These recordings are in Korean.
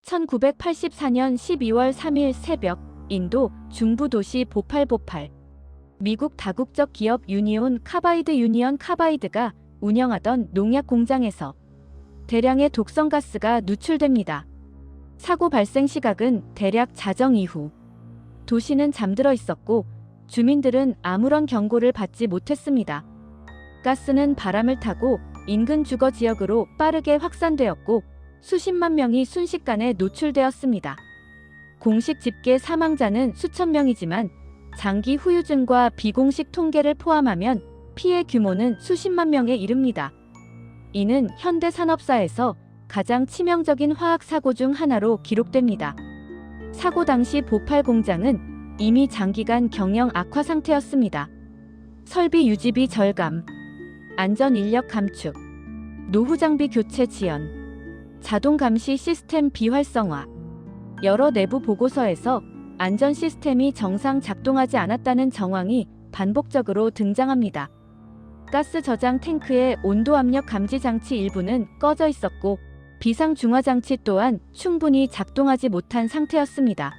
1984년 12월 3일 새벽, 인도 중부 도시 보팔. 미국 다국적 기업 유니온 카바이드가 운영하던 농약 공장에서 대량의 독성 가스가 누출됩니다. 사고 발생 시각은 대략 자정 이후. 도시는 잠들어 있었고 주민들은 아무런 경고를 받지 못했습니다. 가스는 바람을 타고 인근 주거 지역으로 빠르게 확산되었고 수십만 명이 순식간에 노출되었습니다. 공식 집계 사망자는 수천 명이지만 장기 후유증과 비공식 통계를 포함하면 피해 규모는 수십만 명에 이릅니다. 이는 현대 산업사에서 가장 치명적인 화학 사고 중 하나로 기록됩니다. 사고 당시 보팔 공장은 이미 장기간 경영 악화 상태였습니다. 설비 유지비 절감, 안전 인력 감축, 노후 장비 교체 지연, 자동 감시 시스템 비활성화. 여러 내부 보고서에서 안전 시스템이 정상 작동하지 않았다는 정황이 반복적으로 등장합니다. 가스 저장 탱크의 온도 압력 감지 장치 일부는 꺼져 있었고 비상 중화 장치 또한 충분히 작동하지 못한 상태였습니다.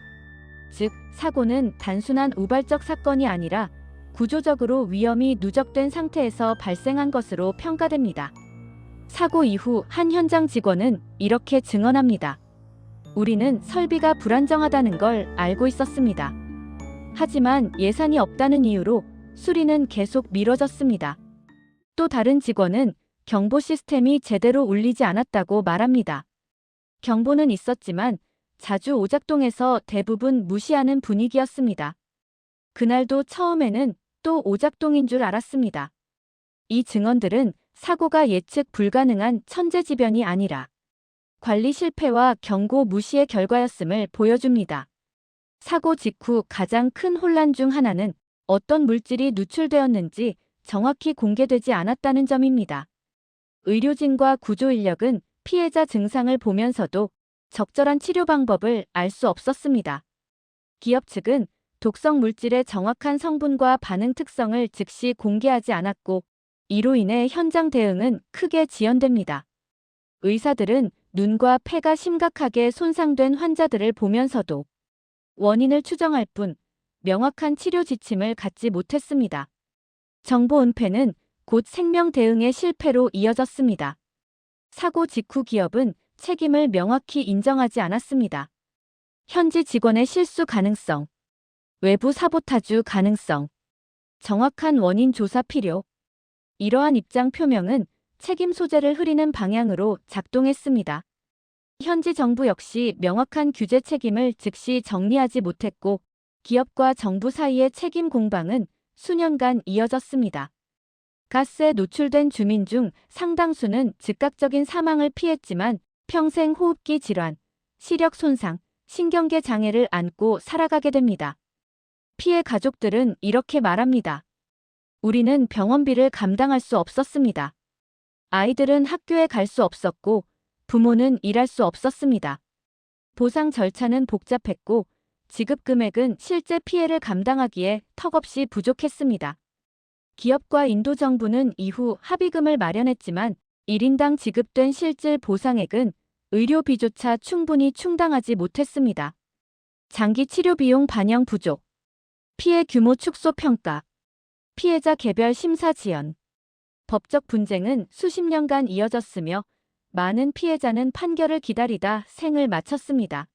즉, 사고는 단순한 우발적 사건이 아니라 구조적으로 위험이 누적된 상태에서 발생한 것으로 평가됩니다. 사고 이후 한 현장 직원은 이렇게 증언합니다. 우리는 설비가 불안정하다는 걸 알고 있었습니다. 하지만 예산이 없다는 이유로 수리는 계속 미뤄졌습니다. 또 다른 직원은 경보 시스템이 제대로 울리지 않았다고 말합니다. 경보는 있었지만 자주 오작동해서 대부분 무시하는 분위기였습니다. 그날도 처음에는 또 오작동인 줄 알았습니다. 이 증언들은 사고가 예측 불가능한 천재지변이 아니라 관리 실패와 경고 무시의 결과였음을 보여줍니다. 사고 직후 가장 큰 혼란 중 하나는 어떤 물질이 누출되었는지 정확히 공개되지 않았다는 점입니다. 의료진과 구조 인력은 피해자 증상을 보면서도 적절한 치료 방법을 알 수 없었습니다. 기업 측은 독성 물질의 정확한 성분과 반응 특성을 즉시 공개하지 않았고 이로 인해 현장 대응은 크게 지연됩니다. 의사들은 눈과 폐가 심각하게 손상된 환자들을 보면서도 원인을 추정할 뿐 명확한 치료 지침을 갖지 못했습니다. 정보 은폐는 곧 생명 대응의 실패로 이어졌습니다. 사고 직후 기업은 책임을 명확히 인정하지 않았습니다. 현지 직원의 실수 가능성, 외부 사보타주 가능성, 정확한 원인 조사 필요. 이러한 입장 표명은 책임 소재를 흐리는 방향으로 작동했습니다. 현지 정부 역시 명확한 규제 책임을 즉시 정리하지 못했고 기업과 정부 사이의 책임 공방은 수년간 이어졌습니다. 가스에 노출된 주민 중 상당수는 즉각적인 사망을 피했지만 평생 호흡기 질환, 시력 손상, 신경계 장애를 안고 살아가게 됩니다. 피해 가족들은 이렇게 말합니다. 우리는 병원비를 감당할 수 없었습니다. 아이들은 학교에 갈 수 없었고 부모는 일할 수 없었습니다. 보상 절차는 복잡했고 지급 금액은 실제 피해를 감당하기에 턱없이 부족했습니다. 기업과 인도 정부는 이후 합의금을 마련했지만 1인당 지급된 실질 보상액은 의료비조차 충분히 충당하지 못했습니다. 장기 치료 비용 반영 부족, 피해 규모 축소 평가, 피해자 개별 심사 지연, 법적 분쟁은 수십 년간 이어졌으며 많은 피해자는 판결을 기다리다 생을 마쳤습니다.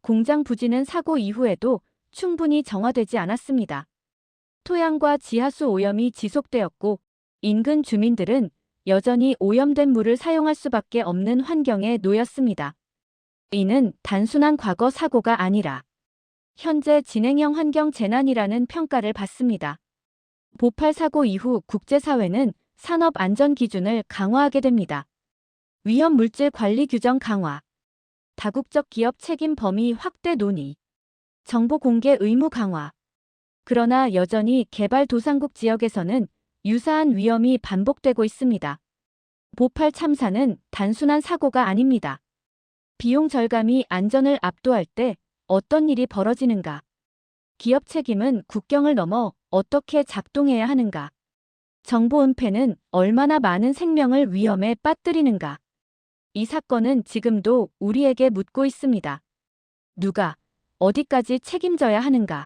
공장 부지는 사고 이후에도 충분히 정화되지 않았습니다. 토양과 지하수 오염이 지속되었고 인근 주민들은 여전히 오염된 물을 사용할 수밖에 없는 환경에 놓였습니다. 이는 단순한 과거 사고가 아니라 현재 진행형 환경 재난이라는 평가를 받습니다. 보팔 사고 이후 국제사회는 산업 안전 기준을 강화하게 됩니다. 위험 물질 관리 규정 강화, 다국적 기업 책임 범위 확대 논의, 정보 공개 의무 강화. 그러나 여전히 개발도상국 지역에서는 유사한 위험이 반복되고 있습니다. 보팔 참사는 단순한 사고가 아닙니다. 비용 절감이 안전을 압도할 때 어떤 일이 벌어지는가? 기업 책임은 국경을 넘어 어떻게 작동해야 하는가? 정보 은폐는 얼마나 많은 생명을 위험에 빠뜨리는가? 이 사건은 지금도 우리에게 묻고 있습니다. 누가, 어디까지 책임져야 하는가?